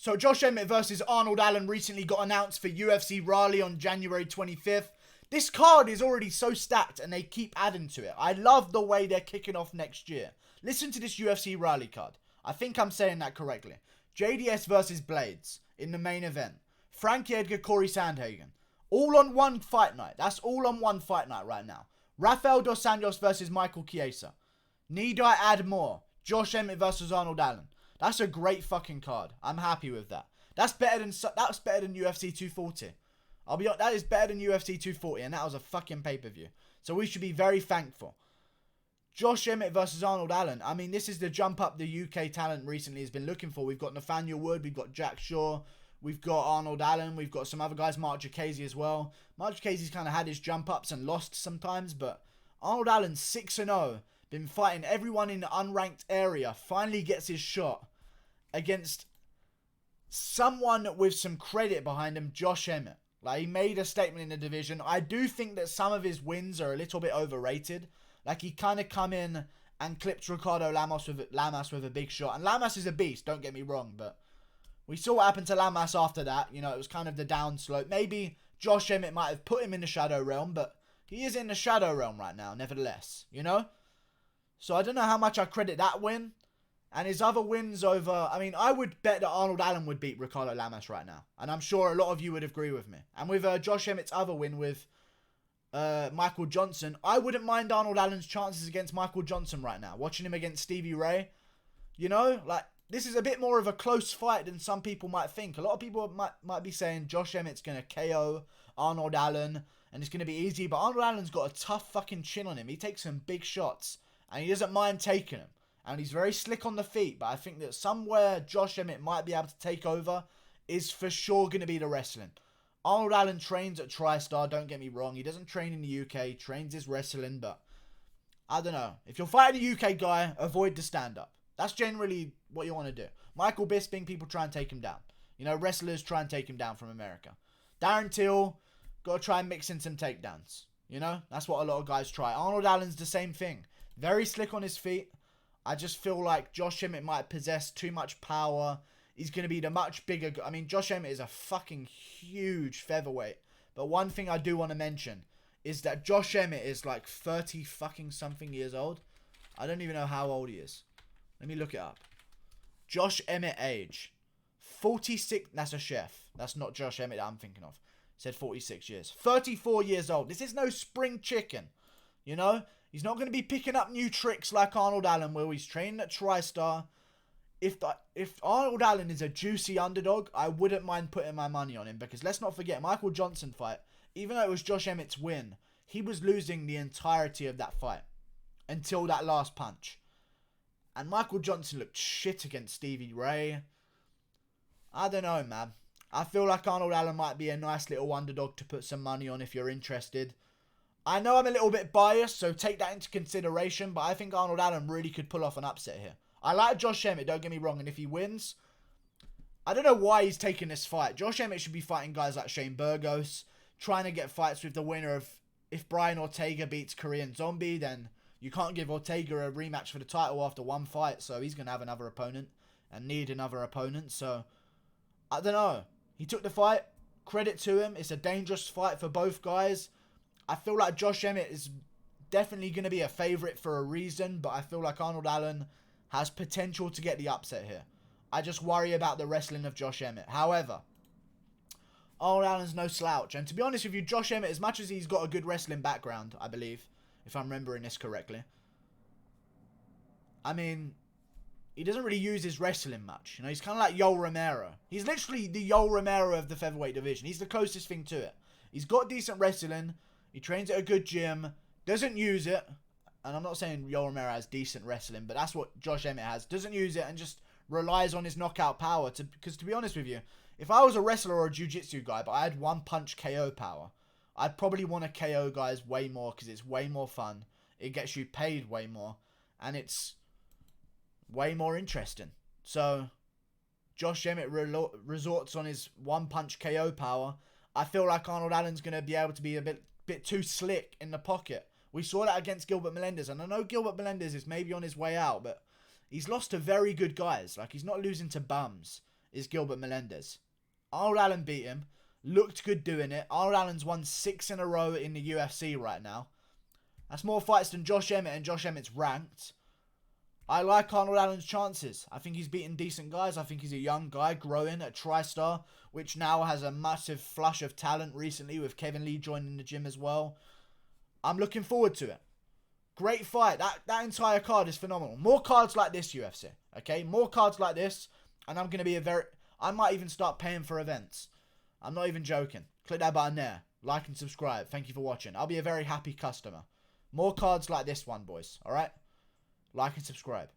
So Josh Emmett versus Arnold Allen recently got announced for UFC Raleigh on January 25th. This card is already so stacked and they keep adding to it. I love the way they're kicking off next year. Listen to this UFC Raleigh card. I think I'm saying that correctly. JDS versus Blaydes in the main event. Frankie Edgar, Corey Sandhagen. All on one fight night. That's all on one fight night right now. Rafael Dos Anjos versus Michael Chiesa. Need I add more? Josh Emmett versus Arnold Allen. That's a great fucking card. I'm happy with that. That's better than UFC 240. I'll be honest, that is better than UFC 240, and that was a fucking pay-per-view. So we should be very thankful. Josh Emmett versus Arnold Allen. I mean, this is the jump up the UK talent recently has been looking for. We've got Nathaniel Wood, we've got Jack Shaw, we've got Arnold Allen, we've got some other guys, Mark Jacasey as well. Mark Jacasey's kind of had his jump ups and lost sometimes, but Arnold Allen's 6-0. Been fighting everyone in the unranked area. Finally gets his shot against someone with some credit behind him, Josh Emmett. Like, he made a statement in the division. I do think that some of his wins are a little bit overrated. Like, he kind of come in and clipped Ricardo Lamas with a big shot. And Lamas is a beast, don't get me wrong. But we saw what happened to Lamas after that. You know, it was kind of the downslope. Maybe Josh Emmett might have put him in the shadow realm. But he is in the shadow realm right now, nevertheless. You know? So I don't know how much I credit that win. And his other wins over... I mean, I would bet that Arnold Allen would beat Ricardo Lamas right now. And I'm sure a lot of you would agree with me. And with Josh Emmett's other win with Michael Johnson, I wouldn't mind Arnold Allen's chances against Michael Johnson right now. Watching him against Stevie Ray. You know, like, this is a bit more of a close fight than some people might think. A lot of people might be saying Josh Emmett's going to KO Arnold Allen. And it's going to be easy. But Arnold Allen's got a tough fucking chin on him. He takes some big shots. And he doesn't mind taking them. And he's very slick on the feet. But I think that somewhere Josh Emmett might be able to take over is for sure going to be the wrestling. Arnold Allen trains at TriStar, don't get me wrong. He doesn't train in the UK. Trains his wrestling. But I don't know. If you're fighting a UK guy, avoid the stand-up. That's generally what you want to do. Michael Bisping, people try and take him down. You know, wrestlers try and take him down from America. Darren Till, got to try and mix in some takedowns. You know, that's what a lot of guys try. Arnold Allen's the same thing. Very slick on his feet. I just feel like Josh Emmett might possess too much power. He's going to be the much bigger... I mean, Josh Emmett is a fucking huge featherweight. But one thing I do want to mention is that Josh Emmett is like 30 fucking something years old. I don't even know how old he is. Let me look it up. Josh Emmett age. 46... That's a chef. That's not Josh Emmett that I'm thinking of. Said 46 years. 34 years old. This is no spring chicken. You know? He's not going to be picking up new tricks like Arnold Allen, where he's training at TriStar. If Arnold Allen is a juicy underdog, I wouldn't mind putting my money on him. Because let's not forget, Michael Johnson fight, even though it was Josh Emmett's win, he was losing the entirety of that fight. Until that last punch. And Michael Johnson looked shit against Stevie Ray. I don't know, man. I feel like Arnold Allen might be a nice little underdog to put some money on if you're interested. I know I'm a little bit biased, so take that into consideration, but I think Arnold Allen really could pull off an upset here. I like Josh Emmett, don't get me wrong, and if he wins, I don't know why he's taking this fight. Josh Emmett should be fighting guys like Shane Burgos, trying to get fights with the winner of... If Brian Ortega beats Korean Zombie, then you can't give Ortega a rematch for the title after one fight, so he's going to have another opponent and need another opponent, so I don't know. He took the fight, credit to him, it's a dangerous fight for both guys. I feel like Josh Emmett is definitely going to be a favourite for a reason, but I feel like Arnold Allen has potential to get the upset here. I just worry about the wrestling of Josh Emmett. However, Arnold Allen's no slouch, and to be honest with you, Josh Emmett, as much as he's got a good wrestling background, I believe, if I'm remembering this correctly, I mean, he doesn't really use his wrestling much. You know, he's kind of like Yoel Romero. He's literally the Yoel Romero of the featherweight division. He's the closest thing to it. He's got decent wrestling. He trains at a good gym, doesn't use it, and I'm not saying Yoel Romero has decent wrestling, but that's what Josh Emmett has. Doesn't use it and just relies on his knockout power. Because to be honest with you, if I was a wrestler or a jiu-jitsu guy, but I had one punch KO power, I'd probably want to KO guys way more because it's way more fun. It gets you paid way more, and it's way more interesting. So, Josh Emmett resorts on his one punch KO power. I feel like Arnold Allen's going to be able to be a bit too slick in the pocket. We saw that against Gilbert Melendez, and I know Gilbert Melendez is maybe on his way out, but he's lost to very good guys. Like, he's not losing to bums. is Gilbert Melendez. Arnold Allen beat him. Looked good doing it. Arnold Allen's won 6 in a row in the UFC right now. That's more fights than Josh Emmett, and Josh Emmett's ranked. I like Arnold Allen's chances. I think he's beaten decent guys. I think he's a young guy growing at TriStar, which now has a massive flush of talent recently with Kevin Lee joining the gym as well. I'm looking forward to it. Great fight. That entire card is phenomenal. More cards like this, UFC. Okay? More cards like this, and I'm going to be I might even start paying for events. I'm not even joking. Click that button there. Like and subscribe. Thank you for watching. I'll be a very happy customer. More cards like this one, boys. Alright? Like and subscribe.